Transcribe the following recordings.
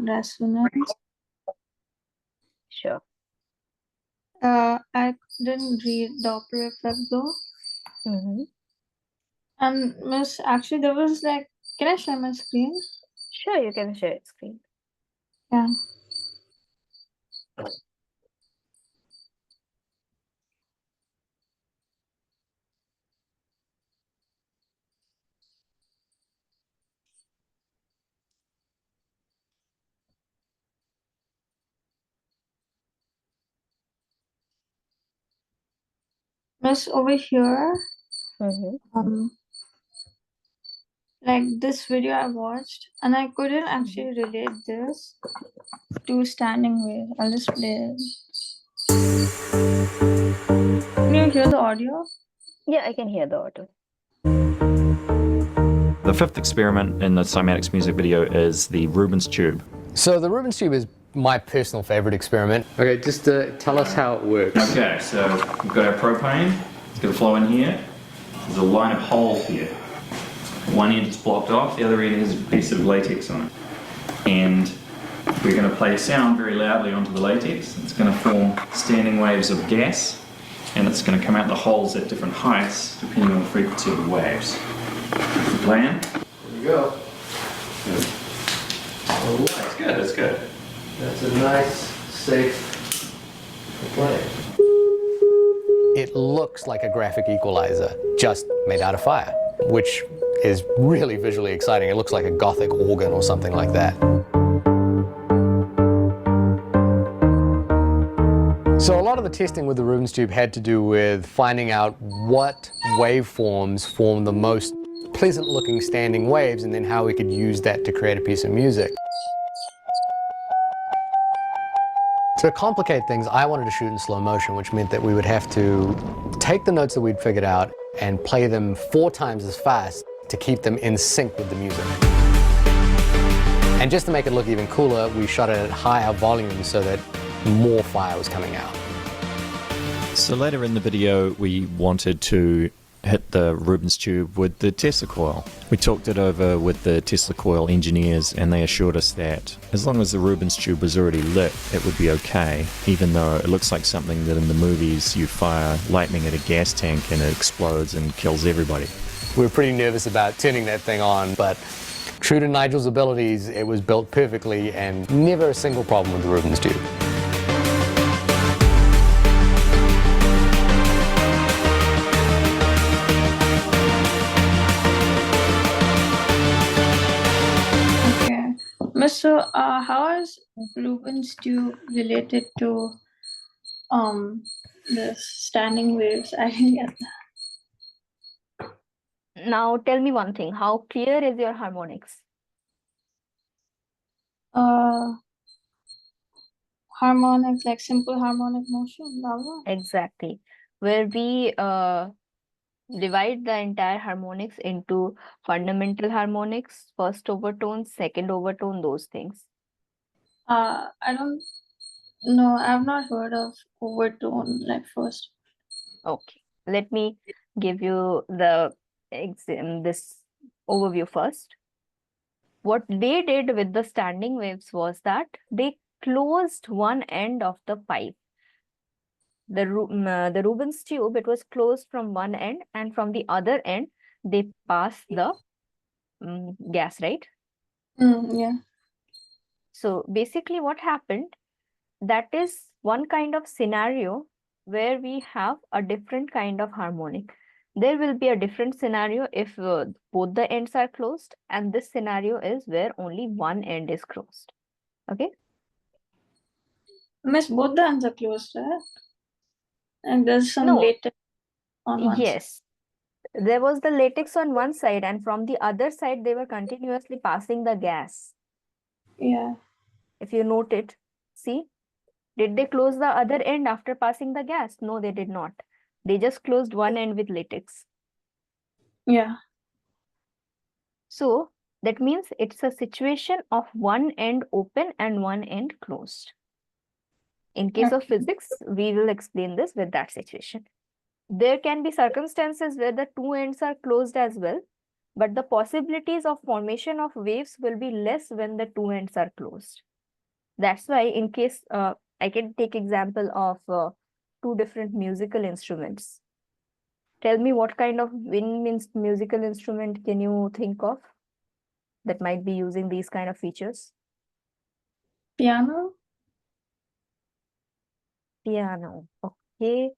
resonance. Sure. I didn't read Doppler effect though. Mm-hmm. And Miss, actually, there was like, can I share my screen? Sure, you can share your screen. Yeah. Miss, over here, Mm-hmm. like this video I watched, and I couldn't actually relate this to standing wave. I'll just play it. Can you hear the audio? Yeah, I can hear the audio. The fifth experiment in the cymatics music video is the Rubens tube. So the Rubens tube is my personal favorite experiment. Okay, just tell us how it works. Okay, so we've got our propane. It's going to flow in here. There's a line of holes here. One end is blocked off, the other end has a piece of latex on it. And we're going to play sound very loudly onto the latex. It's going to form standing waves of gas, and it's going to come out the holes at different heights depending on the frequency of the waves. That's the plan. There you go. Good. Oh, that's good, that's good. That's a nice, safe play. It looks like a graphic equalizer, just made out of fire, which is really visually exciting. It looks like a Gothic organ or something like that. So a lot of the testing with the Rubens tube had to do with finding out what waveforms form the most pleasant looking standing waves, and then how we could use that to create a piece of music. To complicate things, I wanted to shoot in slow motion, which meant that we would have to take the notes that we'd figured out and play them 4 times as fast to keep them in sync with the music. And just to make it look even cooler, we shot it at higher volumes so that more fire was coming out. So later in the video, we wanted to hit the Rubens tube with the Tesla coil. We talked it over with the Tesla coil engineers, and they assured us that as long as the Rubens tube was already lit, it would be okay, even though it looks like something that in the movies you fire lightning at a gas tank and it explodes and kills everybody. We were pretty nervous about turning that thing on, but true to Nigel's abilities, it was built perfectly and never a single problem with the Rubens tube. So, how is Rubens tube related to the standing waves? I didn't get that. Now tell me one thing. How clear is your harmonics? Harmonics, like simple harmonic motion, that one? Exactly. Where we divide the entire harmonics into fundamental harmonics, first overtone, second overtone, those things. I don't know. I've not heard of overtone like first. Okay, let me give you the this overview first. What they did with the standing waves was that they closed one end of the pipe. The Rubens tube, it was closed from one end, and from the other end, they passed the gas, right? Yeah. So basically what happened, that is one kind of scenario where we have a different kind of harmonic. There will be a different scenario if both the ends are closed, and this scenario is where only one end is closed. Okay? Miss, both the ends are closed, right? And there's some latex on one side. Yes. There was the latex on one side, and from the other side, they were continuously passing the gas. Yeah. If you note it, see, did they close the other end after passing the gas? No, they did not. They just closed one end with latex. Yeah. So that means it's a situation of one end open and one end closed. In case of physics, we will explain this with that situation. There can be circumstances where the two ends are closed as well, but the possibilities of formation of waves will be less when the two ends are closed. That's why in case I can take example of two different musical instruments. Tell me what kind of wind musical instrument can you think of that might be using these kind of features? Piano? Piano. Okay.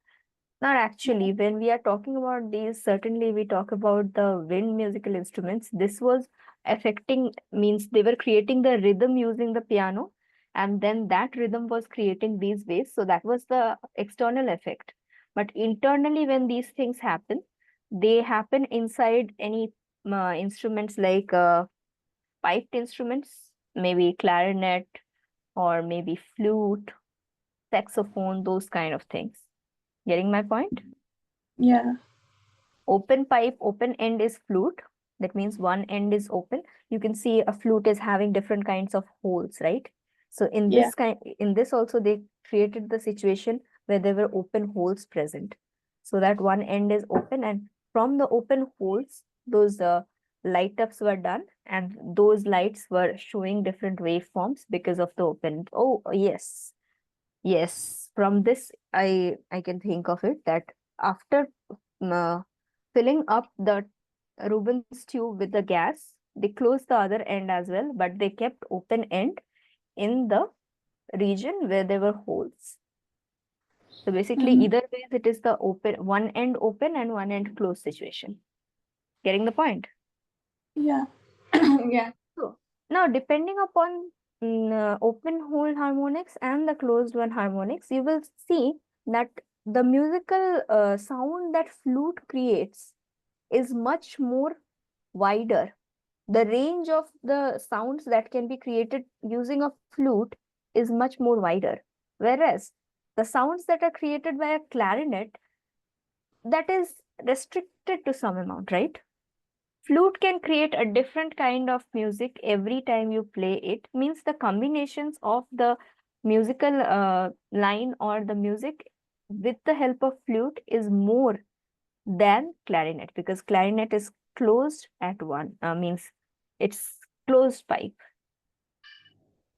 Not actually. When we are talking about these, certainly we talk about the wind musical instruments. This was affecting, means they were creating the rhythm using the piano, and then that rhythm was creating these waves. So that was the external effect. But internally, when these things happen, they happen inside any instruments like piped instruments, maybe clarinet or maybe flute, saxophone, those kind of things. Getting my point? Yeah. Open pipe, open end is flute. That means one end is open. You can see a flute is having different kinds of holes, right? So in Yeah. this also they created the situation where there were open holes present. So that one end is open, and from the open holes, those light ups were done, and those lights were showing different waveforms because of the open. Oh, yes. Yes, from this I can think of it that after uh, filling up the Rubens tube with the gas, they closed the other end as well, but they kept open end in the region where there were holes. So basically, Mhm. either way, it is the one end open and one end closed situation. Getting the point? Yeah. Yeah. So now, depending upon open hole harmonics and the closed one harmonics, you will see that the musical sound that flute creates is much more wider. The range of the sounds that can be created using a flute is much more wider. Whereas the sounds that are created by a clarinet, that is restricted to some amount, right? Flute can create a different kind of music every time you play it. Means the combinations of the musical line or the music with the help of flute is more than clarinet, because clarinet is closed at one, means it's closed pipe.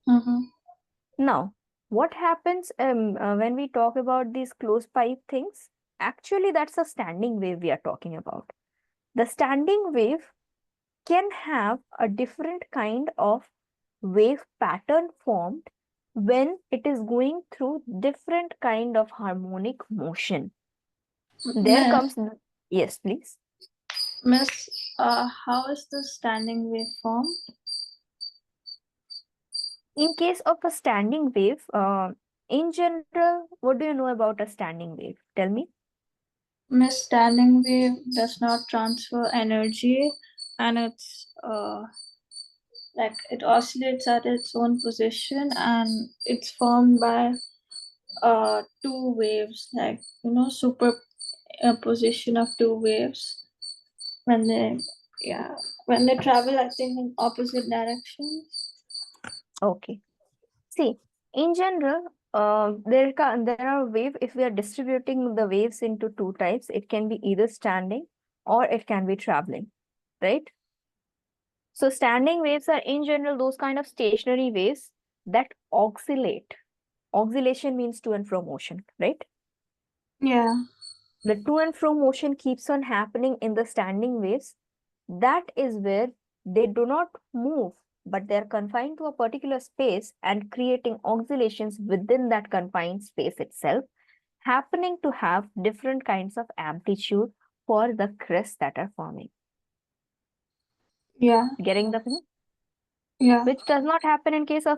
Mm-hmm. Now, what happens when we talk about these closed pipe things? Actually, that's a standing wave we are talking about. The standing wave can have a different kind of wave pattern formed when it is going through different kind of harmonic motion. There Miss, comes, yes, please. Miss, how is the standing wave formed? In case of a standing wave, in general, what do you know about a standing wave? Tell me. Miss, standing wave does not transfer energy, and it's like it oscillates at its own position, and it's formed by two waves, like super position of two waves when they yeah when they travel, I think, in opposite directions. Okay. See, in general, there are wave. If we are distributing the waves into two types, it can be either standing or it can be traveling, right? So standing waves are in general those kind of stationary waves that oscillate. Oscillation means to and fro motion, right? Yeah. The to and fro motion keeps on happening in the standing waves. That is where they do not move, but they are confined to a particular space and creating oscillations within that confined space itself, happening to have different kinds of amplitude for the crests that are forming. Yeah. Getting the thing? Yeah. Which does not happen in case of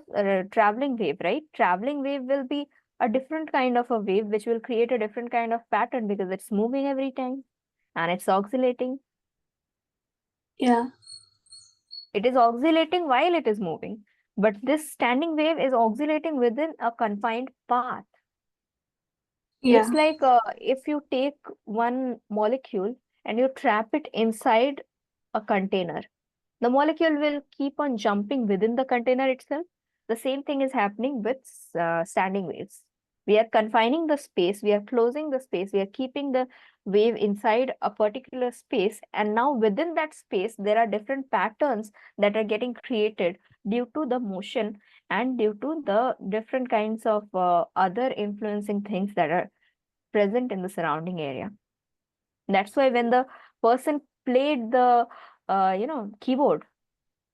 traveling wave, right? Traveling wave will be a different kind of a wave which will create a different kind of pattern because it's moving every time and it's oscillating. Yeah. It is oscillating while it is moving, but this standing wave is oscillating within a confined path. Yeah. It's like if you take one molecule and you trap it inside a container, the molecule will keep on jumping within the container itself. The same thing is happening with standing waves. We are confining the space, we are closing the space, we are keeping the wave inside a particular space, and now within that space there are different patterns that are getting created due to the motion and due to the different kinds of other influencing things that are present in the surrounding area. That's why when the person played the keyboard,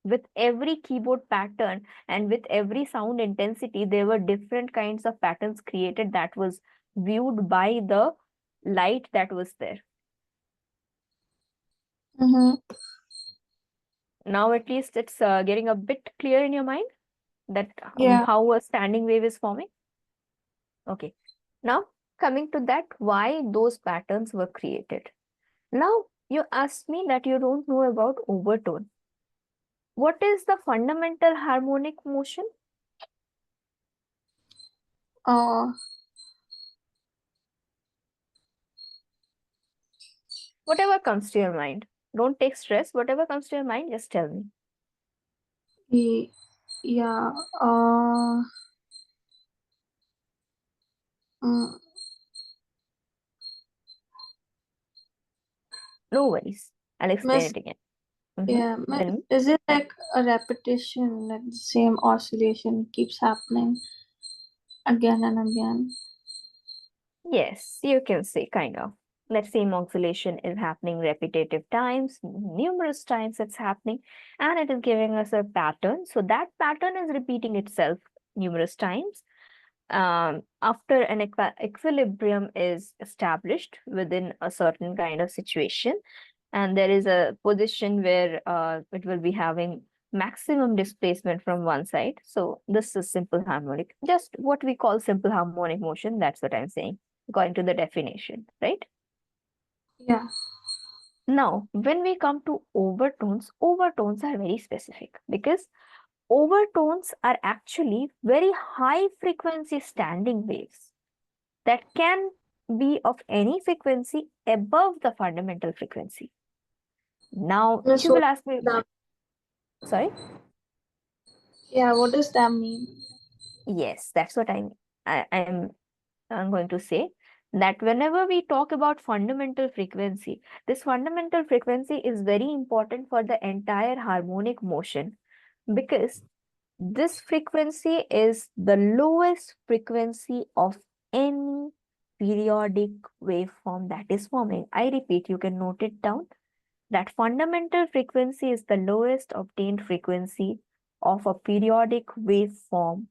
with every keyboard pattern and with every sound intensity, there were different kinds of patterns created that was viewed by the light that was there. Mm-hmm. Now at least it's getting a bit clear in your mind that Yeah. how a standing wave is forming. Okay. Now coming to that, why those patterns were created. Now you asked me that you don't know about overtone. What is the fundamental harmonic motion? Uh, Whatever comes to your mind. Don't take stress. Whatever comes to your mind, just tell me. yeah. Uh, mm, No worries. I'll explain Miss, it again. yeah. Tell me. Is it like a repetition, like the same oscillation keeps happening again and again? Yes, you can say kind of. That same oscillation is happening repetitive times, numerous times it's happening, and it is giving us a pattern. So that pattern is repeating itself numerous times. After an equilibrium is established within a certain kind of situation, and there is a position where it will be having maximum displacement from one side. So this is simple harmonic, just what we call simple harmonic motion. That's what I'm saying, according to the definition, right? Yeah. Now, when we come to overtones are very specific because overtones are actually very high frequency standing waves that can be of any frequency above the fundamental frequency. Now, if Miss, you what will ask me, does that, sorry, yeah, what does that mean? yes, that's what I'm going to say, that whenever we talk about fundamental frequency, this fundamental frequency is very important for the entire harmonic motion because this frequency is the lowest frequency of any periodic waveform that is forming. I repeat, you can note it down. That fundamental frequency is the lowest obtained frequency of a periodic waveform.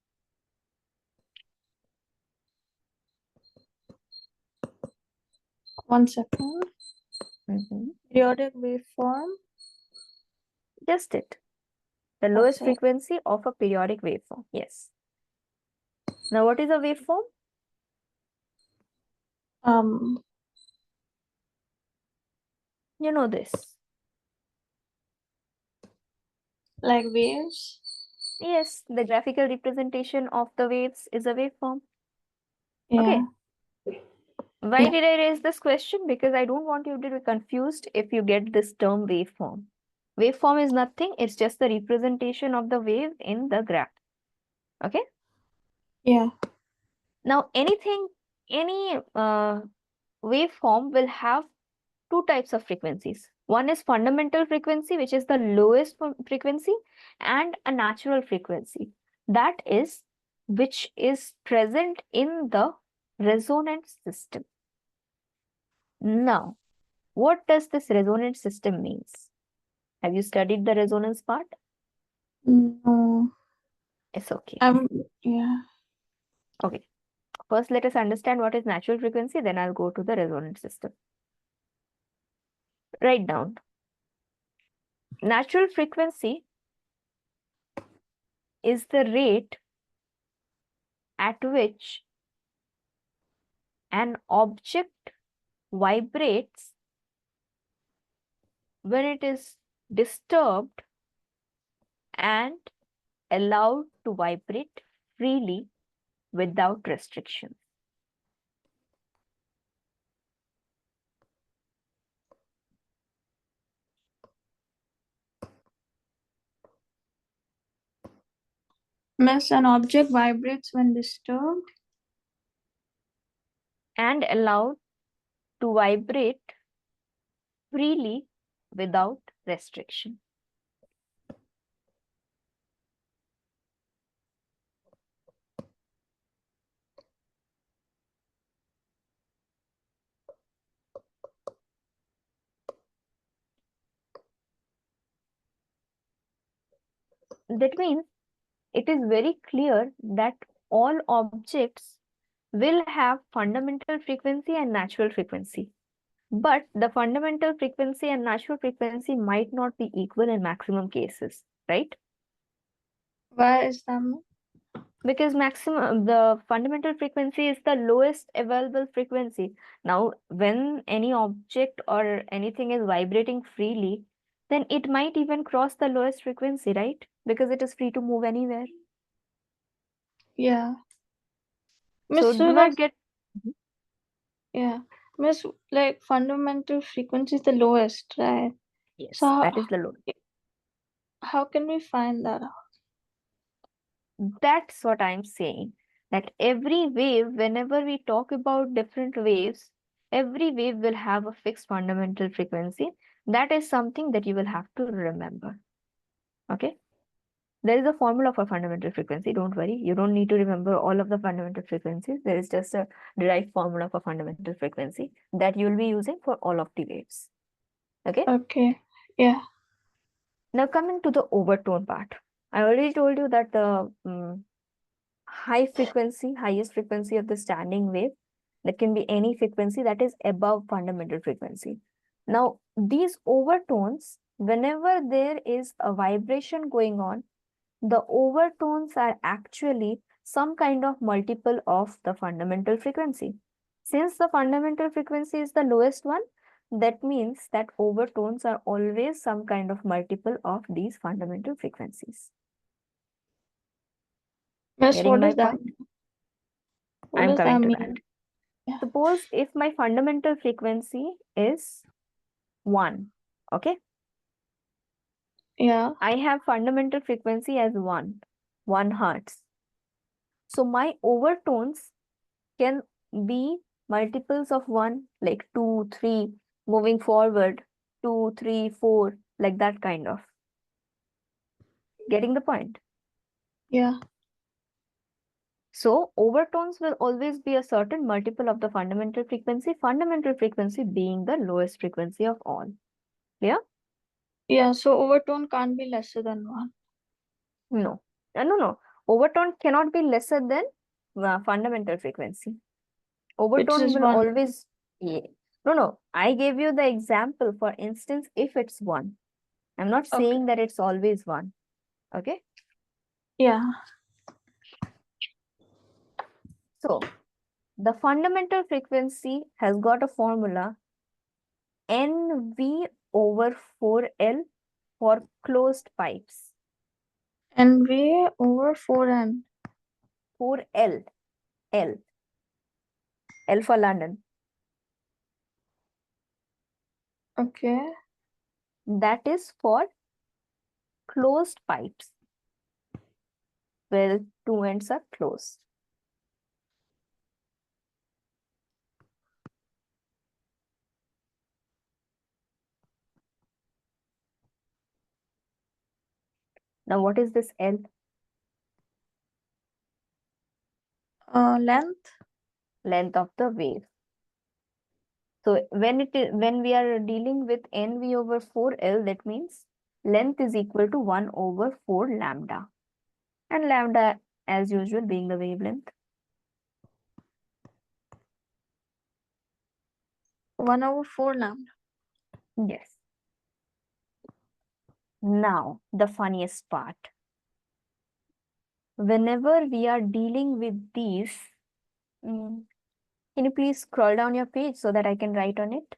One second. Mhm. Periodic waveform. Just it. The lowest Okay. frequency of a periodic waveform. Yes. Now, what is a waveform? Um, You know this. like waves. Yes, the graphical representation of the waves is a waveform. Yeah. Okay. Why Yeah. did I raise this question? Because I don't want you to be confused if you get this term waveform. Waveform is nothing, it's just the representation of the wave in the graph. Okay. Yeah. Now, any waveform will have two types of frequencies. One is fundamental frequency, which is the lowest frequency, and a natural frequency. That is which is present in the resonance system. Now, what does this resonance system means? Have you studied the resonance part? No. It's okay. Yeah. Okay. First, let us understand what is natural frequency, then I'll go to the resonance system. Write down. Natural frequency is the rate at which an object vibrates when it is disturbed and allowed to vibrate freely without restriction. Miss, an object vibrates when disturbed. And allowed to vibrate freely without restriction. That means it is very clear that all objects will have fundamental frequency and natural frequency. But the fundamental frequency and natural frequency might not be equal in maximum cases, right? Why is that? Because maximum the fundamental frequency is the lowest available frequency. Now, when any object or anything is vibrating freely, then it might even cross the lowest frequency, right? Because it is free to move anywhere. Yeah. So Miss, so do like, not get. yeah. Miss, like, fundamental frequency is the lowest, right? Yes, So that is the lowest. how can we find that out? That's what I'm saying. That every wave, whenever we talk about different waves, every wave will have a fixed fundamental frequency. That is something that you will have to remember. Okay? There is a formula for fundamental frequency. Don't worry. You don't need to remember all of the fundamental frequencies. There is just a derived formula for fundamental frequency that you'll be using for all of the waves. Okay? Okay. Yeah. Now coming to the overtone part. I already told you that the highest frequency of the standing wave, that can be any frequency that is above fundamental frequency. Now, these overtones, whenever there is a vibration going on, the overtones are actually some kind of multiple of the fundamental frequency. Since the fundamental frequency is the lowest one, that means that overtones are always some kind of multiple of these fundamental frequencies. Miss, Getting what my does that point? mean? What I'm does that coming to that. mean? Yeah. Suppose if my fundamental frequency is 1, okay? Yeah. I have fundamental frequency as 1 hertz. So my overtones can be multiples of 1, like 2, 3, moving forward, 2, 3, 4, like that kind of. Getting the point? Yeah. So overtones will always be a certain multiple of the fundamental frequency being the lowest frequency of all. Clear? Yeah. So overtone can't be lesser than one. No. No. Overtone cannot be lesser than fundamental frequency. Which Overtone is will one. always. Yeah. No. I gave you the example, for instance, if it's 1. I'm not Okay. saying that it's always 1. Okay. Yeah. So the fundamental frequency has got a formula NV over 4L for closed pipes. And V over 4N. 4L. L for London. Okay. That is for closed pipes, where two ends are closed. Now, what is this L? Length. Length of the wave. So when we are dealing with NV over 4L, that means length is equal to 1 over 4 lambda. And lambda, as usual, being the wavelength. 1 over 4 lambda. Yes. Now, the funniest part. Whenever we are dealing with these, can you please scroll down your page so that I can write on it?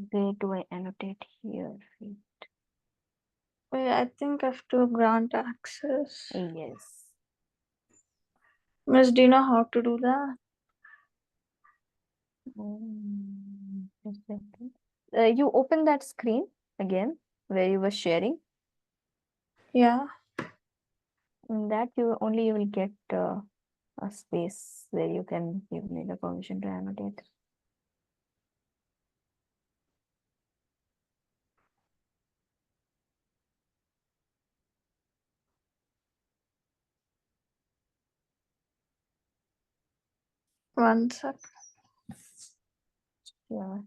Where do I annotate here? Wait, I think I have to grant access. Yes. Miss, do you know how to do that? Just a second. You open that screen again where you were sharing. Yeah. In that you will get a space where you can give me the permission to annotate. One sec. Yeah.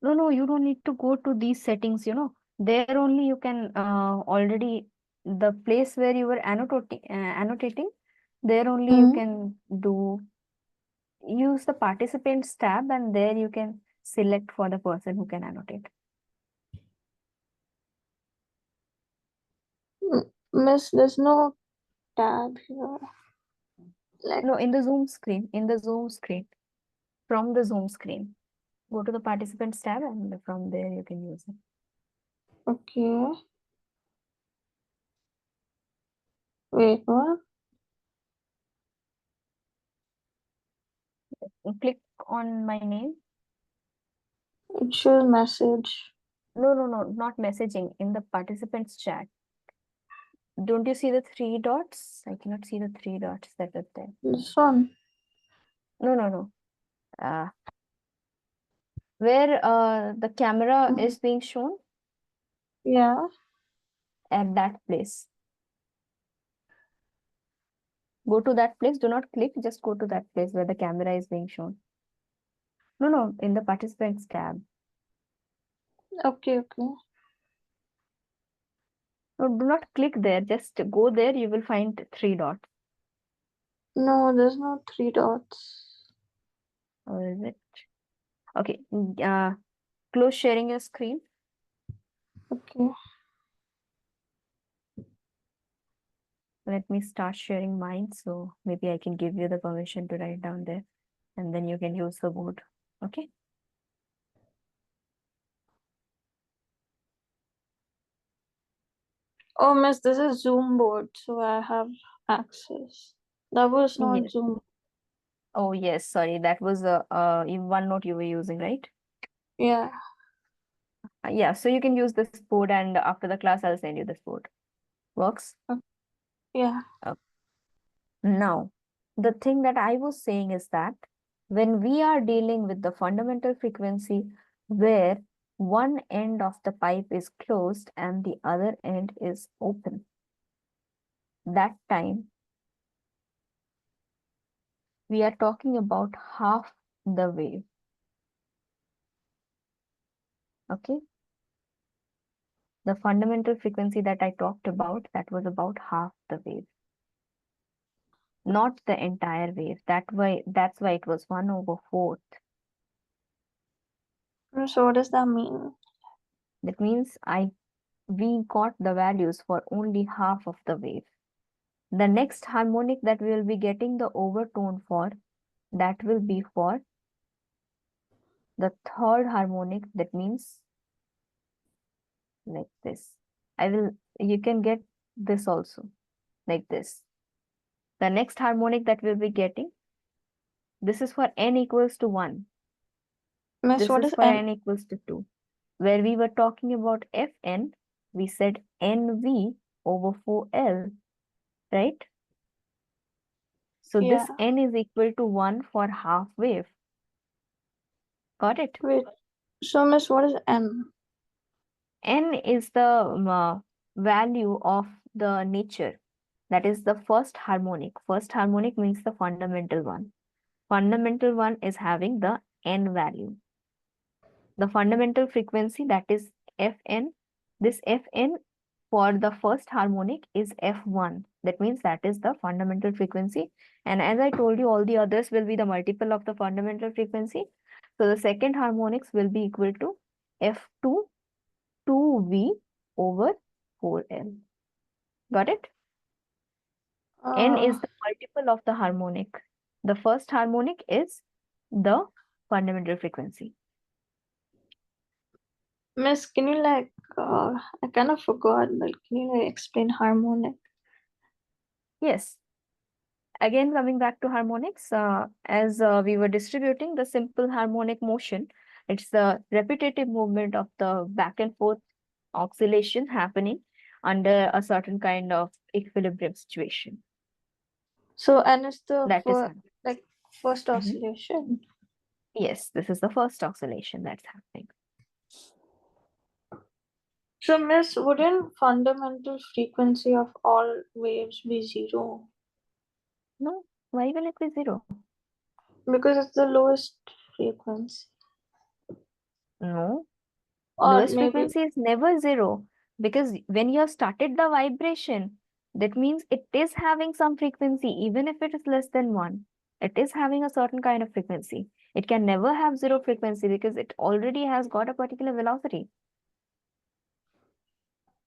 No, you don't need to go to these settings, There only you can already, the place where you were annotating, there only you Mm. can use the participants tab, and there you can select for the person who can annotate. Miss, there's no tab here. Like, No, in the Zoom screen, from the Zoom screen, go to the participants tab, and from there you can use it. okay. Wait, what? Click on my name. It shows message. No, not messaging, in the participants chat. Don't you see the three dots? I cannot see the three dots that are there. This one. No. Where the camera Mm. is being shown, Yeah. at that place. Go to that place. Do not click. Just go to that place where the camera is being shown. No, in the participants tab. Okay. No, do not click there. Just go there. You will find three dots. No, there's no three dots. Or is it? Okay. Close sharing your screen. Okay. Let me start sharing mine. So maybe I can give you the permission to write down there, and then you can use the board. Okay. Oh, miss, this is Zoom board, so I have access. That was not Yes. Zoom. Oh, yes. Sorry. That was the OneNote you were using, right? Yeah. Yeah. So you can use this board, and after the class, I'll send you this board. Works? Yeah. Now, the thing that I was saying is that when we are dealing with the fundamental frequency where one end of the pipe is closed and the other end is open, that time we are talking about half the wave. Okay? The fundamental frequency that I talked about, that was about half the wave, not the entire wave. That's why it was 1/4. So what does that mean? That means we got the values for only half of the wave. The next harmonic that we will be getting the overtone for, that will be for the third harmonic. That means like this. You can get this also, like this. The next harmonic that we'll be getting, this is for n equals to 1. Miss, This what is is for N? n equals to 2. Where we were talking about Fn, we said Nv over 4L, right? So Yeah. this n is equal to 1 for half wave. Got it? Wait. So, Miss, what is n? N is the value of the nature. That is the first harmonic. First harmonic means the fundamental one. Fundamental one is having the n value. The fundamental frequency, that is Fn. This Fn for the first harmonic is F1. That means that is the fundamental frequency. And as I told you, all the others will be the multiple of the fundamental frequency. So the second harmonics will be equal to F2 2V over 4L. Got it? N Uh, is the multiple of the harmonic. The first harmonic is the fundamental frequency. Miss, can you I kind of forgot, but can you explain harmonic? Yes. Again, coming back to harmonics, as we were distributing the simple harmonic motion, it's the repetitive movement of the back and forth oscillation happening under a certain kind of equilibrium situation. So, n is the That is first Mhm. oscillation. Yes, this is the first oscillation that's happening. So, Miss, wouldn't fundamental frequency of all waves be zero? No, why will it be zero? Because it's the lowest frequency. No, Or lowest maybe, frequency is never zero, because when you have started the vibration, that means it is having some frequency, even if it is less than one. It is having a certain kind of frequency. It can never have zero frequency because it already has got a particular velocity.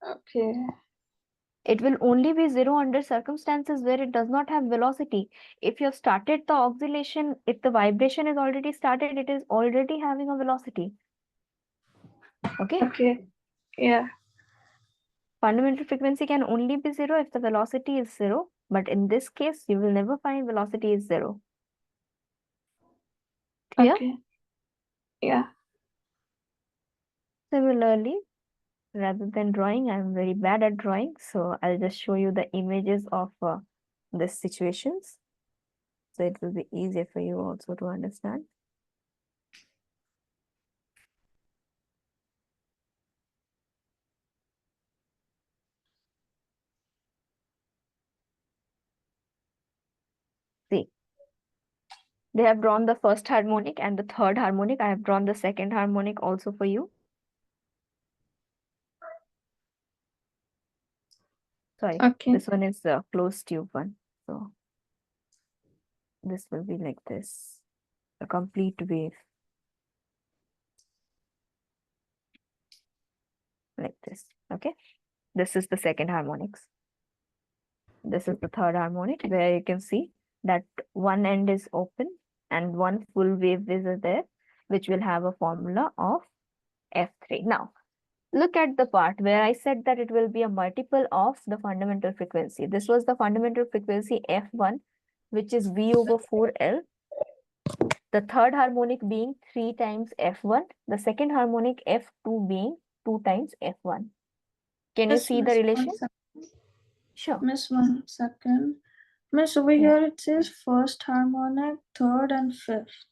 okay, It will only be zero under circumstances where it does not have velocity. If you have started the oscillation, if the vibration is already started, it is already having a velocity. Okay? okay, yeah, Fundamental frequency can only be zero if the velocity is zero, but in this case, you will never find velocity is zero. Clear? okay, yeah. Similarly, rather than drawing, I'm very bad at drawing, so I'll just show you the images of these situations. So it will be easier for you also to understand. See, they have drawn the first harmonic and the third harmonic. I have drawn the second harmonic also for you. Sorry, Okay, this one is the closed tube one. So this will be like this, a complete wave like this. Okay, this is the second harmonics. This is the third harmonic, where you can see that one end is open and one full wave is there, which will have a formula of F3. Now, look at the part where I said that it will be a multiple of the fundamental frequency. This was the fundamental frequency F1, which is V over 4L. The third harmonic being 3 times F1. The second harmonic F2 being 2 times F1. Can you see the Miss, relation? Sure. Miss, 1 second. Miss, over Yeah. here it says first harmonic, third, and fifth.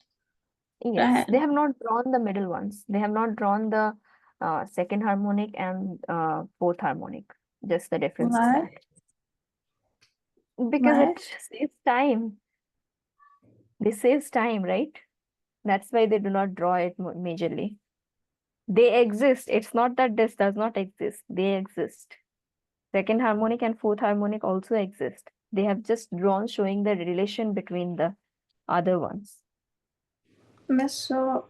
Yes, Right. they have not drawn the middle ones. They have not drawn the second harmonic and fourth harmonic. Just the difference is Why? that. Because Why? it saves time. This saves time, right? That's why they do not draw it majorly. They exist. It's not that this does not exist. They exist. Second harmonic and fourth harmonic also exist. They have just drawn showing the relation between the other ones. Miss, so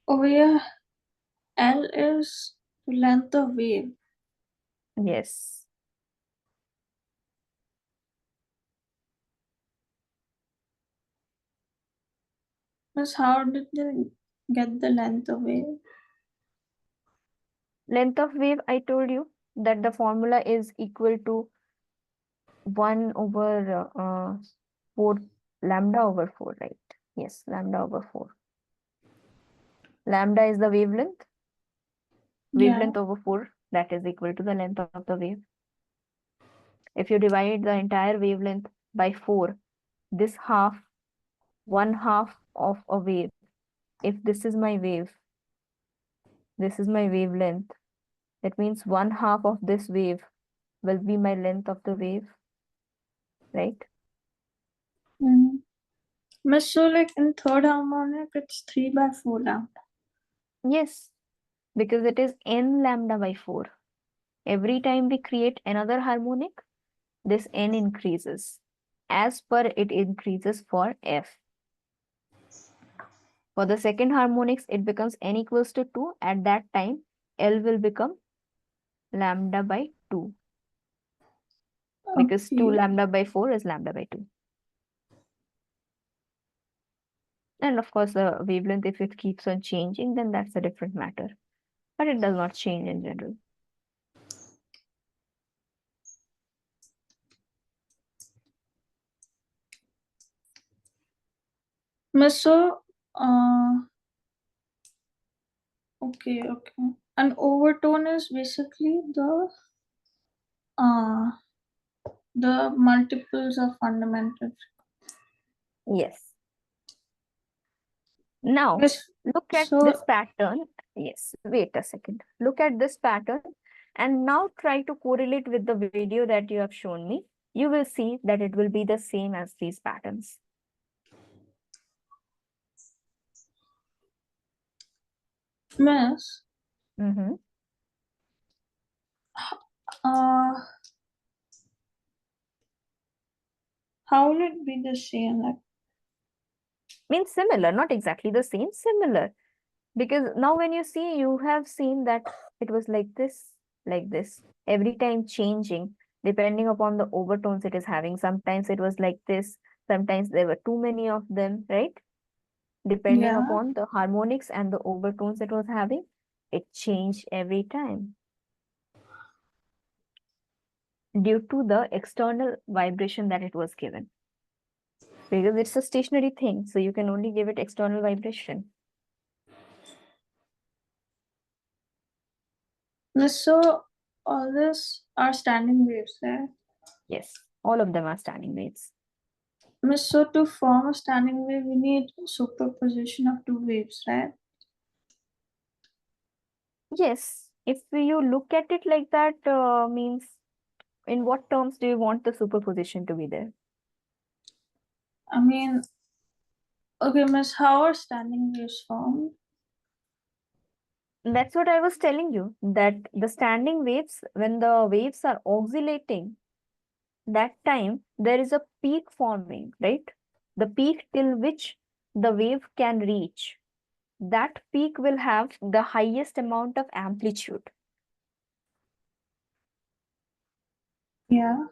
over here, L is length of wave. Yes. Miss, how did they get the length of wave? Length of wave, I told you that the formula is equal to 1 over 4, lambda over 4, right? Yes, lambda over 4. Lambda is the wavelength. Yeah. Wavelength over 4, that is equal to the length of the wave. If you divide the entire wavelength by 4, this half, one half of a wave if this is my wave, this is my wavelength, that means one half of this wave will be my length of the wave, right? Mm. Miss, so like in third harmonic, it's 3 by 4 lambda. Yes, because it is n lambda by 4. Every time we create another harmonic, this n increases as per it increases for f. For the second harmonics, it becomes n equals to 2. At that time, L will become lambda by 2 because 2 Okay. lambda by 4 is lambda by 2. And of course, the wavelength, if it keeps on changing, then that's a different matter. But it does not change in general. Miss, so, okay. An overtone is basically uh, the multiples of fundamental. Yes. Now, Miss, look at so this pattern. Yes, wait a second. Look at this pattern and now try to correlate with the video that you have shown me. You will see that it will be the same as these patterns. Miss, Mm-hmm. uh, how will it be the same? Like, Means similar, not exactly the same, similar. Because now when you see, you have seen that it was like this, every time changing, depending upon the overtones it is having. Sometimes it was like this, sometimes there were too many of them, right? Depending yeah. upon the harmonics and the overtones it was having, it changed every time due to the external vibration that it was given. Because it's a stationary thing, so you can only give it external vibration. Miss, so all this are standing waves, right? Yes, all of them are standing waves. Miss, so to form a standing wave, we need superposition of two waves, right? Yes, if you look at it like that, means in what terms do you want the superposition to be there? I mean, okay, Miss, how are standing waves formed? That's what I was telling you, that the standing waves, when the waves are oscillating, that time there is a peak forming, right? The peak till which the wave can reach. That peak will have the highest amount of amplitude. Yeah.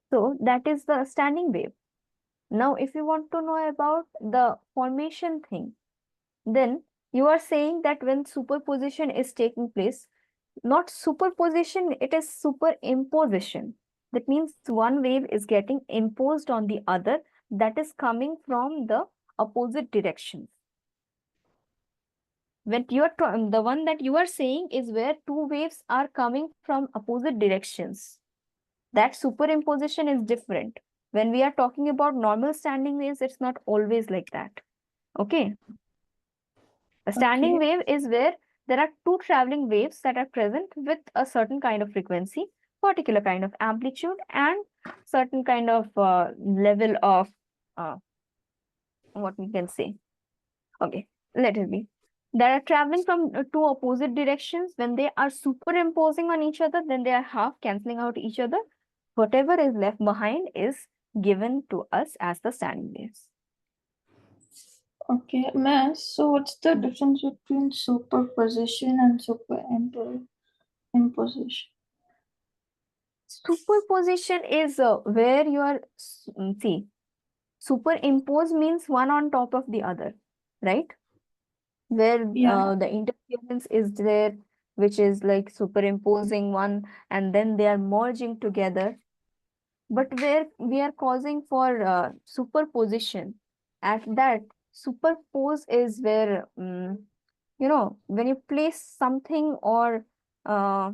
So that is the standing wave. Now, if you want to know about the formation thing, then you are saying that when superposition is taking place, not superposition, it is superimposition. That means one wave is getting imposed on the other, that is coming from the opposite directions. When you are the one that you are saying is where two waves are coming from opposite directions. That superimposition is different. When we are talking about normal standing waves, it's not always like that. Okay. A standing Okay. wave is where there are two traveling waves that are present with a certain kind of frequency, particular kind of amplitude, and certain kind of level of uh, what we can say. Okay, let it be. They are traveling from two opposite directions. When they are superimposing on each other, then they are half canceling out each other. Whatever is left behind is given to us as the standing waves. Okay, Miss, so what's the difference between superposition and superimposition? Superposition is where you are, see, superimpose means one on top of the other, right? Where Yeah. the interference is there, which is like superimposing one and then they are merging together. But where we are causing for superposition, at that superpose is where, when you place something or, uh,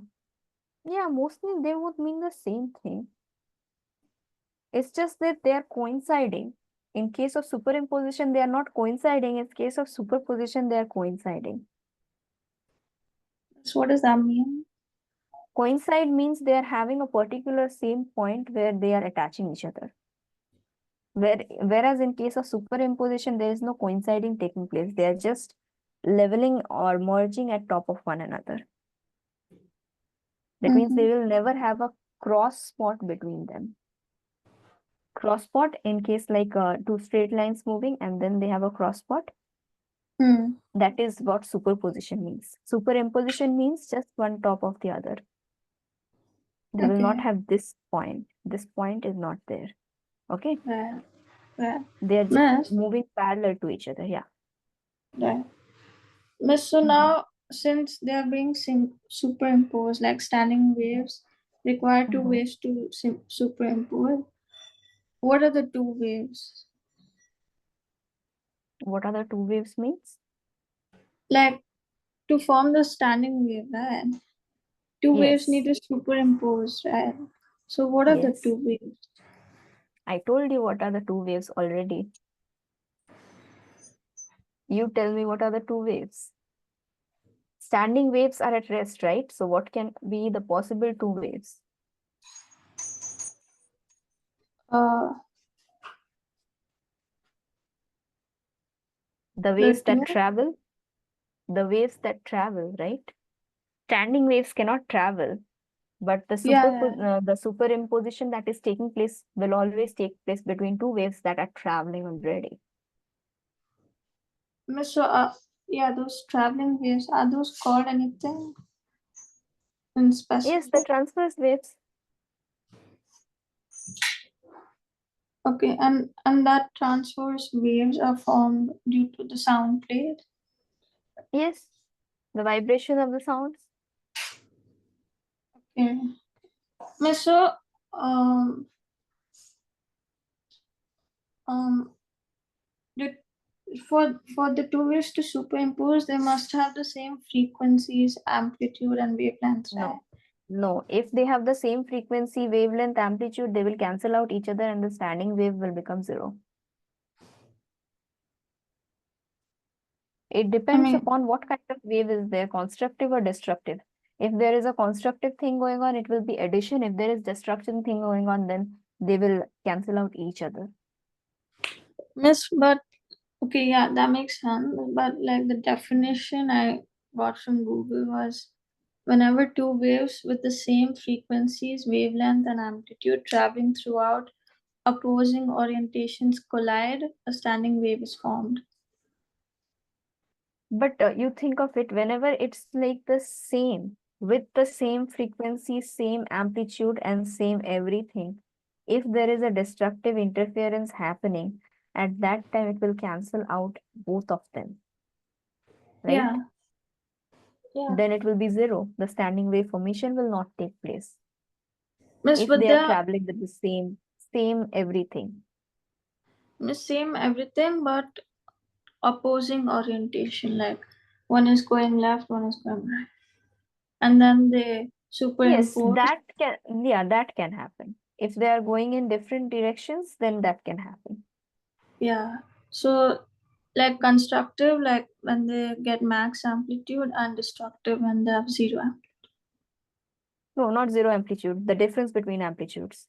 yeah, mostly they would mean the same thing. It's just that they are coinciding In case of superimposition, they are not coinciding. In case of superposition, they are coinciding. So what does that mean? Coincide means they are having a particular same point where they are attaching each other. Whereas in case of superimposition, there is no coinciding taking place. They are just leveling or merging at top of one another. That means they will never have a cross spot between them. Cross spot in case like two straight lines moving and then they have a cross spot. That is what superposition means. Superimposition means just one top of the other. They will not have this point. This point is not there. Okay? Right. Right. They are just Miss, moving parallel to each other. Yeah. right. Miss, so now since they are being superimposed, like standing waves require two waves to superimpose, what are the two waves? What are the two waves means? Like to form the standing wave, right? Two waves Yes. need to superimpose, right? So what are the Yes. two waves? I told you what are the two waves already. You tell me what are the two waves. Standing waves are at rest, right? So what can be the possible two waves? Uh, The the waves that two, travel. The waves that travel, right? Standing waves cannot travel, but the yeah. the superimposition that is taking place will always take place between two waves that are traveling already. Miss, so yeah, those traveling waves, are those called anything in Yes, the specific? transverse waves. Okay, and that transverse waves are formed due to the sound plate. Yes, the vibration of the sounds. Okay. Miss, so um um the, for the two waves to superimpose, they must have the same frequencies, amplitude, and wavelengths, right? No, no. If they have the same frequency, wavelength, amplitude, they will cancel out each other and the standing wave will become zero. It I depends mean, upon what kind of wave is there, constructive or destructive. If there is a constructive thing going on, it will be addition. If there is destruction thing going on, then they will cancel out each other. Miss, but okay, yeah, that makes sense. But like the definition I got from Google was whenever two waves with the same frequencies, wavelength, and amplitude traveling throughout opposing orientations collide, a standing wave is formed. But you think of it, whenever it's like the same, with the same frequency, same amplitude, and same everything, if there is a destructive interference happening, at that time it will cancel out both of them, right? Yeah, yeah. Then it will be zero. The standing wave formation will not take place Miss, if but they are the traveling with the same everything. Miss same everything, but opposing orientation. Like one is going left, one is going right, and then they Yes, superimpose. that can happen. If they are going in different directions, then that can happen. Yeah. So like constructive, like when they get max amplitude, and destructive when they have zero amplitude. No, not zero amplitude, the difference between amplitudes.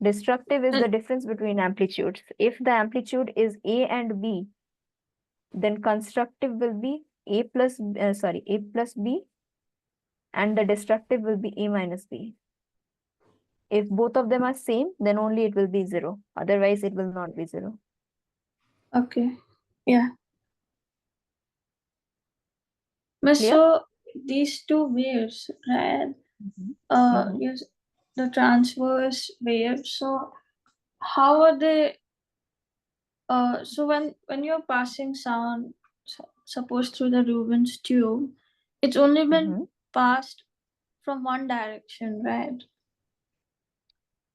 Destructive is the difference between amplitudes. If the amplitude is A and B, then constructive will be A plus B, and the destructive will be A minus B. If both of them are same, then only it will be zero. Otherwise, it will not be zero. Okay. Yeah. Miss, Clear? so these two waves, right? Yes, the transverse waves. So how are they? So when you're passing sound, suppose through the Rubens tube, it's only been Mhm. passed from one direction, right?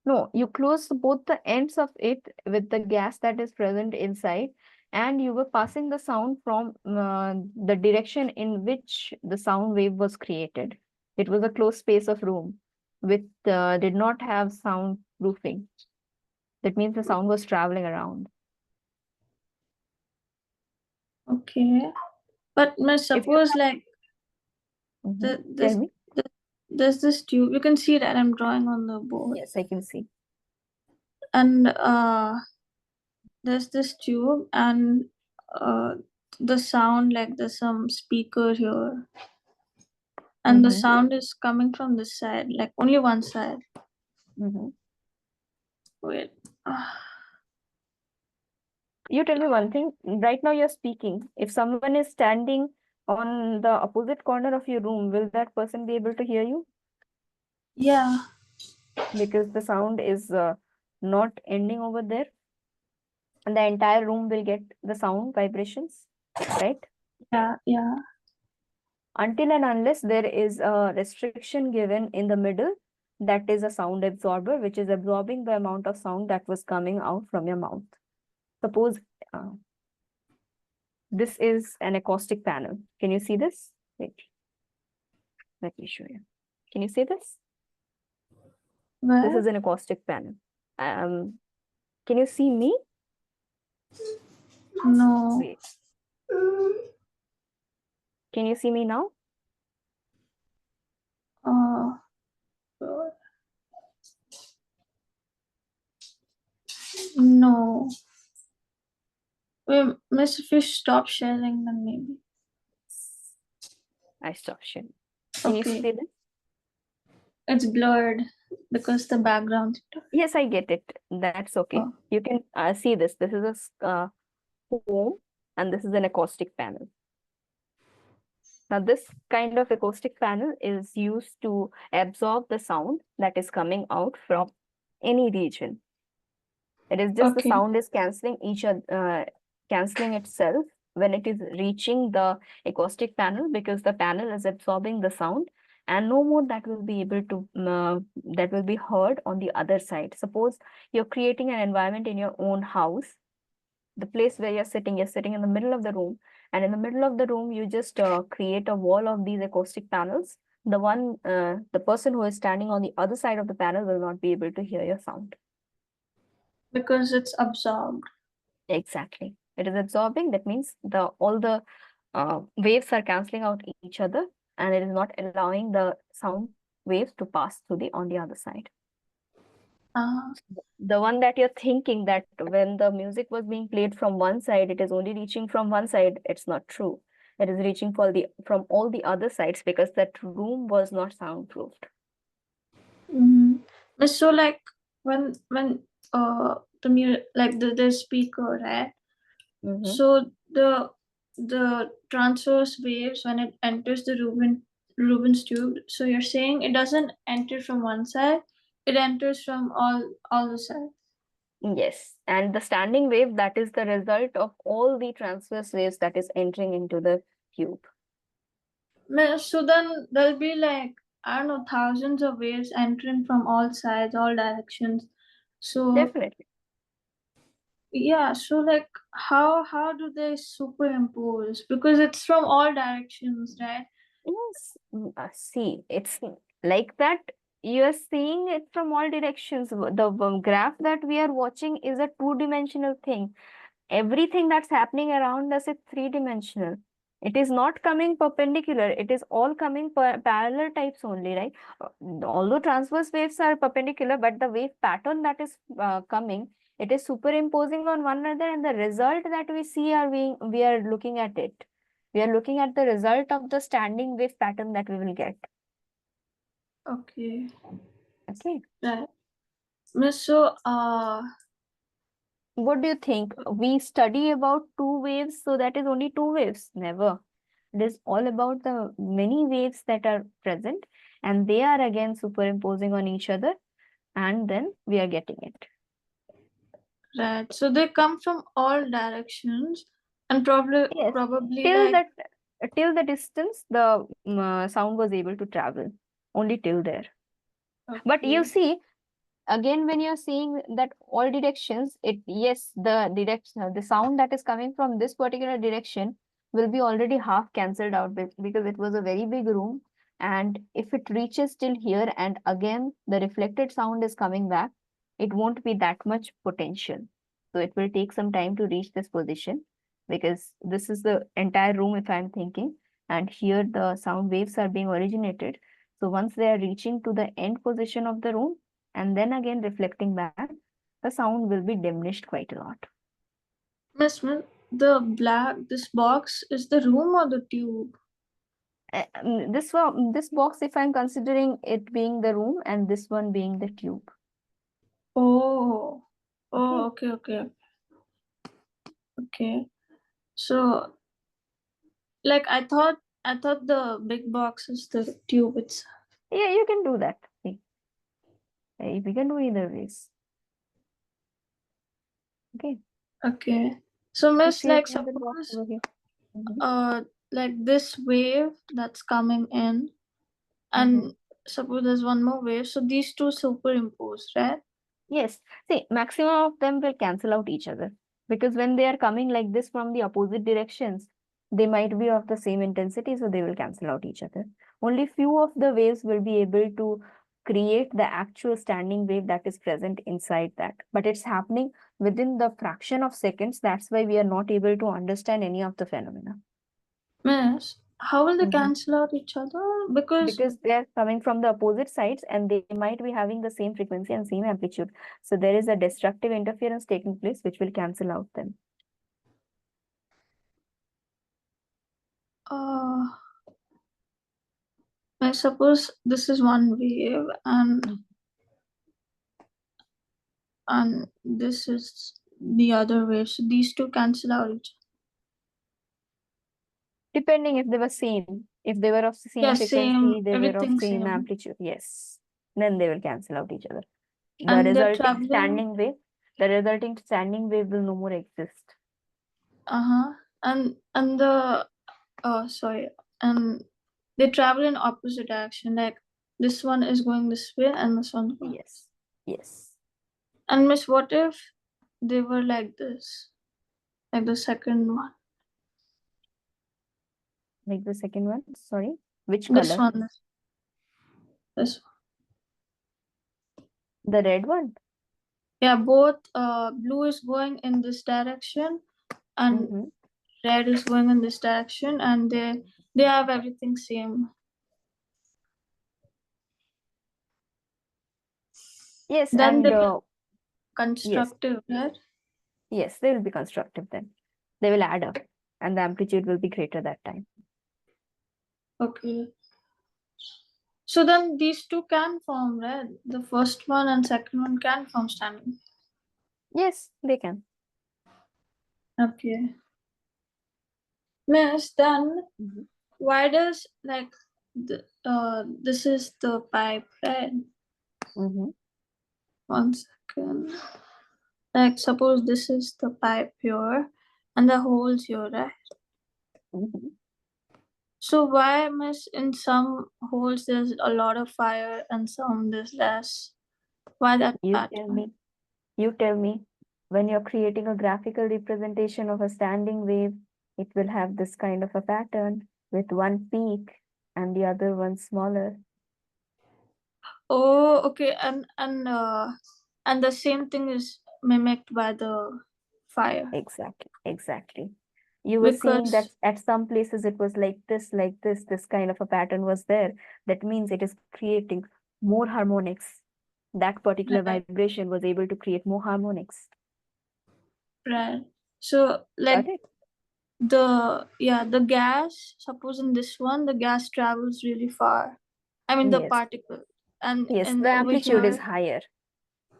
No, you close both the ends of it with the gas that is present inside, and you were passing the sound from the direction in which the sound wave was created. It was a closed space of room with did not have soundproofing. That means the sound was traveling around. Okay. But miss, If you suppose like Mhm. the, Tell this, me. there's this tube. You can see that I'm drawing on the board. Yes, I can see. And there's this tube and uh the sound, like there's some speaker here. And the Mm-hmm. sound is coming from this side, like only one side. Mm-hmm. Wait. You tell me one thing. Right now you're speaking. If someone is standing on the opposite corner of your room, will that person be able to hear you? Yeah, Because the sound is not ending over there, and the entire room will get the sound vibrations, right? yeah. Until and unless there is a restriction given in the middle, that is a sound absorber, which is absorbing the amount of sound that was coming out from your mouth. Suppose uh, this is an acoustic panel. Can you see this? Wait, let me show you. Can you see this? This Where? is an acoustic panel. Um, can you see me? No. Wait, can you see me now? Uh, no. Wait, miss, if you stop sharing, then maybe. I stopped sharing. Can you see Okay. this? It's blurred because the background. Yes, I get it. That's okay. Oh, You can see this. This is a foam, and this is an acoustic panel. Now, this kind of acoustic panel is used to absorb the sound that is coming out from any region. It is just the okay. sound is canceling canceling itself when it is reaching the acoustic panel, because the panel is absorbing the sound, and no more that will be able to that will be heard on the other side. Suppose you're creating an environment in your own house, the place where you're sitting in the middle of the room, and in the middle of the room you just create a wall of these acoustic panels. The person who is standing on the other side of the panel will not be able to hear your sound. Because it's absorbed. Exactly. It is absorbing. That means all the waves are canceling out each other, and it is not allowing the sound waves to pass through the on the other side. Uh, The one that you're thinking that when the music was being played from one side, it is only reaching from one side, it's not true. It is reaching from all the other sides, because that room was not soundproofed. Miss, so like when the speaker, right? Mm-hmm. So the transverse waves when it enters the Rubens tube. So you're saying it doesn't enter from one side; it enters from all the sides. Yes, and the standing wave, that is the result of all the transverse waves that is entering into the tube. So then there'll be like, I don't know, thousands of waves entering from all sides, all directions. So Definitely. yeah, so like how do they superimpose? Because it's from all directions, right? Yes, see, it's like that. You're seeing it from all directions. The graph that we are watching is a two-dimensional thing. Everything that's happening around us is three-dimensional. It is not coming perpendicular. It is all coming parallel types only, right? Although transverse waves are perpendicular, but the wave pattern that is coming, it is superimposing on one another, and the result that we see we are looking at it. We are looking at the result of the standing wave pattern that we will get. Okay, Okay. right. Miss, so What do you think? We study about two waves, so that is only two waves. Never. It is all about the many waves that are present, and they are again superimposing on each other, and then we are getting it. right. So they come from all directions and Yes, probably till like that till the distance the sound was able to travel, only till there. But you okay, see, again when you're seeing that all directions, it yes, the direction, the sound that is coming from this particular direction will be already half cancelled out because it was a very big room, and if it reaches till here and again the reflected sound is coming back, it won't be that much potential. So it will take some time to reach this position, because this is the entire room, if I'm thinking, and here the sound waves are being originated. So once they are reaching to the end position of the room and then again reflecting back, the sound will be diminished quite a lot. Miss Smith, this box is the room or the tube? This box, if I'm considering it being the room and this one being the tube. Oh, Okay. okay. So, like I thought the big box is the tube itself. Yeah, you can do that. See, we can do either ways. Okay. Okay. So, Let's Miss, see like again the box suppose over here. Mhm. like this wave that's coming in, and suppose there's one more wave, so these two superimpose, right? Yes. See, maximum of them will cancel out each other, because when they are coming like this from the opposite directions, they might be of the same intensity, so they will cancel out each other. Only few of the waves will be able to create the actual standing wave that is present inside that. But it's happening within the fraction of seconds. That's why we are not able to understand any of the phenomena. Miss, how will they Mhm. cancel out each other? Because Because they are coming from the opposite sides and they might be having the same frequency and same amplitude. So there is a destructive interference taking place which will cancel out them. uh, I suppose this is one wave, and this is the other wave. So these two cancel out each. Depending if they were same. If they were of the same Yeah, same. frequency, they were of Everything same same. amplitude. Yes. Then they will cancel out each other. The And they're resulting traveling. standing wave, the resulting standing wave will no more exist. And the sorry, and they travel in opposite direction. Like this one is going this way, and this one's going. Yes. Yes. And Miss, what if they were like this, like the second one? Like the second one. Sorry. Which This color? one, this one. The red one. Yeah, both blue is going in this direction, and Mm-hmm. red is going in this direction, and they have everything same. Yes. Then And they will yes. constructive, right? Yes, they will be constructive then. They will add up and the amplitude will be greater that time. Okay. So then these two can form, right? The first one and second one can form standing. Yes, they can. Okay. Miss, then Mhm. why does this is the pipe, right? Mhm. One second. Like suppose this is the pipe here and the holes here, right? Mhm. So why, Miss, in some holes there's a lot of fire and some there's less? Why that You tell pattern? me. You tell me. When you're creating a graphical representation of a standing wave, it will have this kind of a pattern with one peak and the other one smaller. Oh, okay, and the same thing is mimicked by the fire Exactly. Exactly. You were seeing that because at some places it was like this kind of a pattern was there. That means it is creating more harmonics. That particular right, vibration was able to create more harmonics. right. So Got like it? the gas. Suppose in this one the gas travels really far. I mean the Yes. particle, and Yes, the over amplitude is here, higher.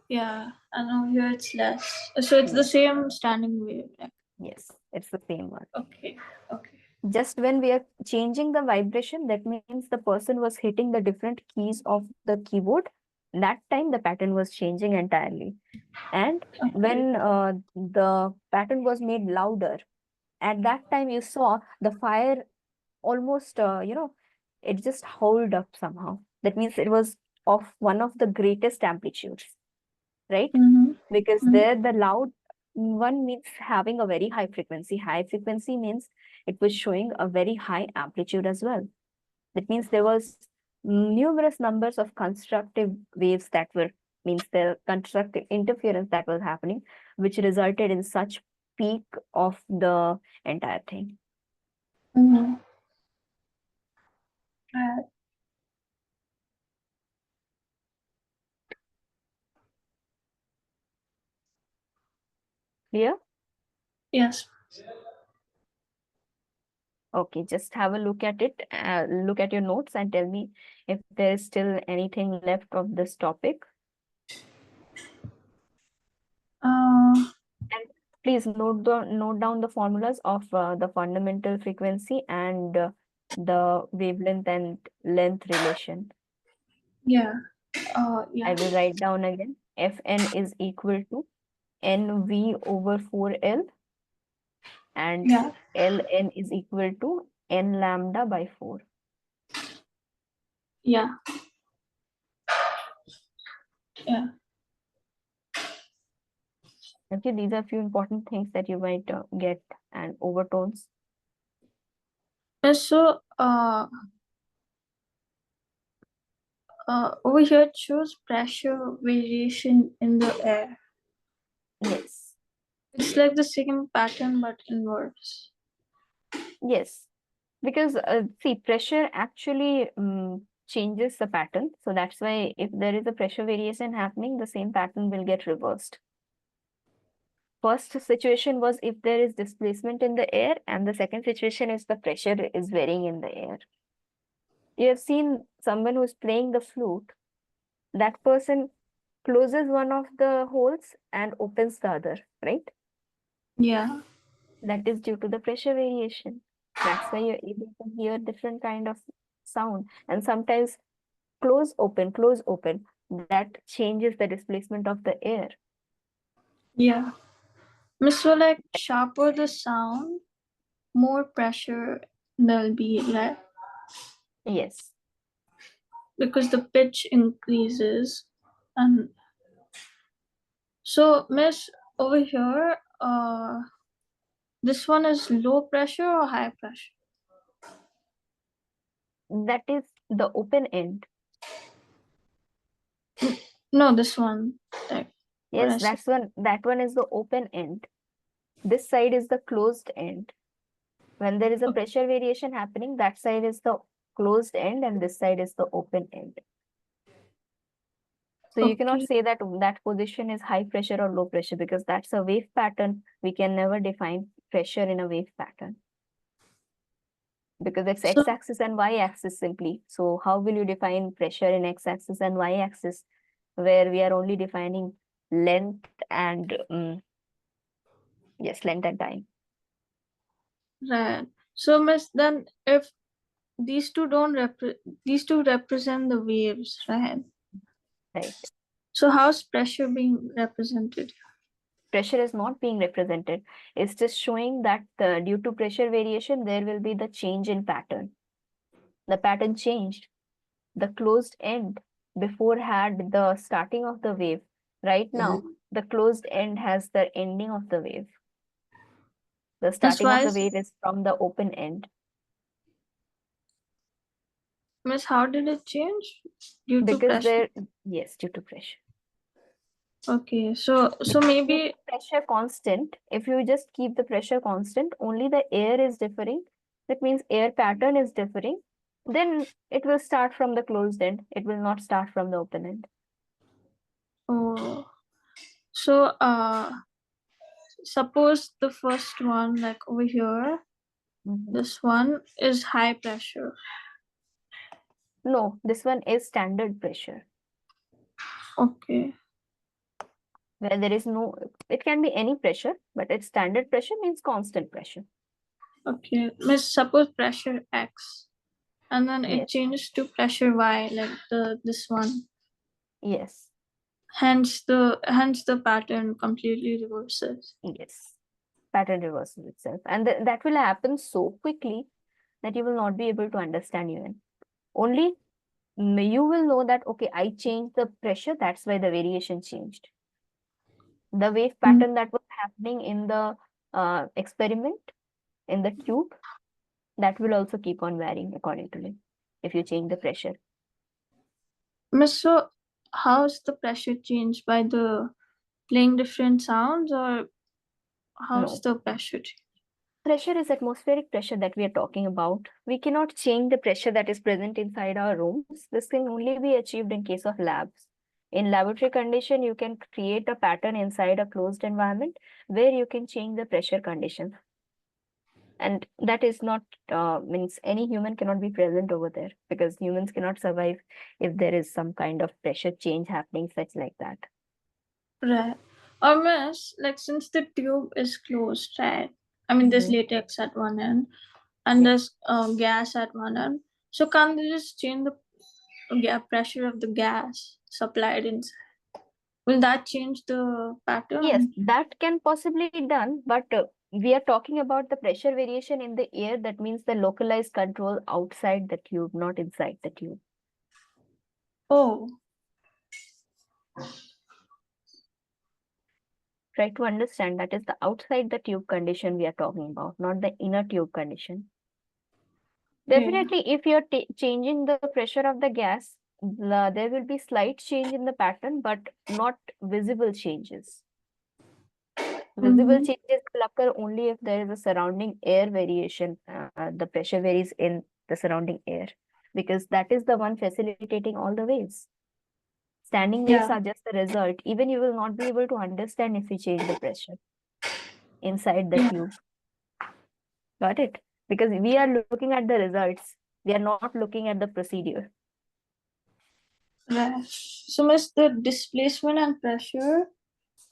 yeah, and over here it's less. So it's the Yes, same standing wave. Like, yes, it's the same one. okay, okay. Just when we are changing the vibration, that means the person was hitting the different keys of the keyboard. That time the pattern was changing entirely. And Okay. when the pattern was made louder, at that time you saw the fire almost, it just howled up somehow. That means it was of one of the greatest amplitudes, right? Mm-hmm. Because Mm-hmm. there the loud one means having a very high frequency. High frequency means it was showing a very high amplitude as well. That means there was numerous numbers of constructive waves that were means the constructive interference that was happening, which resulted in such peak of the entire thing. Mm-hmm. Right. Clear? Yes. Okay, just have a look at it, look at your notes and tell me if there is still anything left of this topic. Uh, And please note down the formulas of the fundamental frequency and the wavelength and length relation. yeah. I Yeah. will write down again. Fn is equal to Nv over 4L and Yeah. Ln is equal to N lambda by 4. Yeah. Yeah. Okay, these are few important things that you might get, and overtones. So, over here it shows pressure variation in the air. Yes, It's like the same pattern but inverse. yes. Because see, pressure actually changes the pattern. So that's why if there is a pressure variation happening, the same pattern will get reversed. First situation was if there is displacement in the air, and the second situation is the pressure is varying in the air. You have seen someone who's playing the flute, that person closes one of the holes and opens the other, right? Yeah. That is due to the pressure variation. That's why you're able to hear different kind of sound. And sometimes close, open, that changes the displacement of the air. Yeah. So, like, sharper the sound, more pressure there'll be, right? Yes. Because the pitch increases. And so, Miss, over here, this one is low pressure or high pressure? That is the open end. No, this one. Like, what I Yes, said. that one is the open end. This side is the closed end. When there is a pressure variation happening, that side is the closed end and this side is the open end. So you cannot Okay. say that that position is high pressure or low pressure, because that's a wave pattern. We can never define pressure in a wave pattern because it's So, x-axis and y-axis simply. So how will you define pressure in x-axis and y-axis where we are only defining length and yes, length and time. right. So, Miss, then if these two represent the waves, right? Right. So, how's pressure being represented? Pressure is not being represented. It's just showing that due to pressure variation, there will be the change in pattern. The pattern changed. The closed end before had the starting of the wave. Right now, the closed end has the ending of the wave. The That's starting of why, the wave is from the open end. Miss, how did it change? Due to Because pressure. yes, due to pressure. Okay, so Keep maybe pressure constant. If you just keep the pressure constant, only the air is differing. That means air pattern is differing. Then it will start from the closed end. It will not start from the open end. oh, so suppose the first one, like over here, this one is high pressure. No, this one is standard pressure. Okay. Where there is no, it can be any pressure, but its standard pressure means constant pressure. Okay. Miss, suppose pressure X, and then it Yes. changes to pressure Y, like this one. Yes. Hence the pattern completely reverses. Yes. Pattern reversal itself. And that will happen so quickly that you will not be able to understand even. Only you will know that, okay, I changed the pressure, that's why the variation changed. The wave pattern that was happening in the experiment, in the tube, that will also keep on varying according to it if you change the pressure. Miss, so how's the pressure changed by the playing different sounds, or how's No. the pressure changed? Pressure is atmospheric pressure that we are talking about. We cannot change the pressure that is present inside our rooms. This can only be achieved in case of labs. In laboratory condition, you can create a pattern inside a closed environment where you can change the pressure condition. And that is not, means any human cannot be present over there, because humans cannot survive if there is some kind of pressure change happening, such like that. Right. Or miss, like since the tube is closed, right? I mean, there's Mhm. latex at one end and Yeah. there's gas at one end. So can't they just change the pressure of the gas supplied inside? Will that change the Yes, pattern? that can possibly be done, but we are talking about the pressure variation in the air. That means the localized control outside the tube, not inside the tube. Oh, Try to understand that is the outside the tube condition we are talking about, not the inner tube condition. okay. Definitely, if you're changing the pressure of the gas, there will be slight change in the pattern, but not visible changes. Visible Mm-hmm. changes will occur only if there is a surrounding air variation. The pressure varies in the surrounding air, because that is the one facilitating all the waves. Standing waves Yeah, are just the result. Even you will not be able to understand if you change the pressure inside the yeah, tube. Got it? Because we are looking at the results. We are not looking at the procedure. right. So miss, the displacement and pressure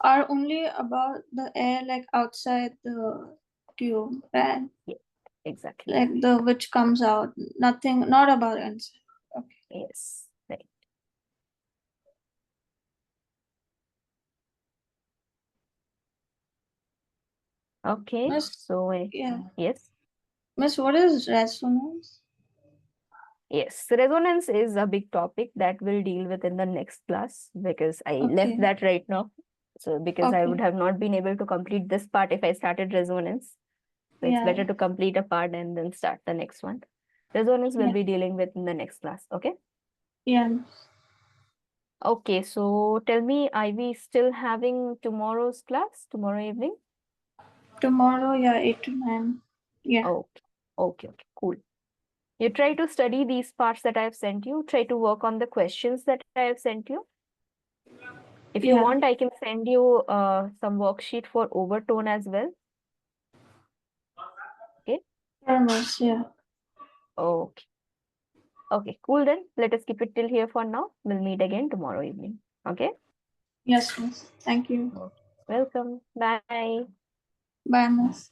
are only about the air like outside the tube, right? Yeah, exactly. Like the which comes out, nothing, not about inside. Okay. Yes. Right. Okay. Miss, So, yeah. yes. Miss, what is resonance? Yes, resonance is a big topic that we'll deal with in the next class, because I left Okay. that right now. So, because I would Okay. have not been able to complete this part if I started resonance. So, it's Yeah. better to complete a part and then start the next one. Resonance we'll Yeah. be dealing with in the next class. Okay. Yeah. Okay. So, tell me, are we still having tomorrow's class, tomorrow evening? Tomorrow, yeah, 8 to 9. Yeah. Okay. Okay. Okay. Cool. You try to study these parts that I have sent you. Try to work on the questions that I have sent you. If you Yeah. want, I can send you some worksheet for overtone as well. Okay. Almost, yeah. Okay. Okay. Cool then. Let us keep it till here for now. We'll meet again tomorrow evening. Okay. Yes, miss. Thank you. Okay. Welcome. Bye. Bye, miss.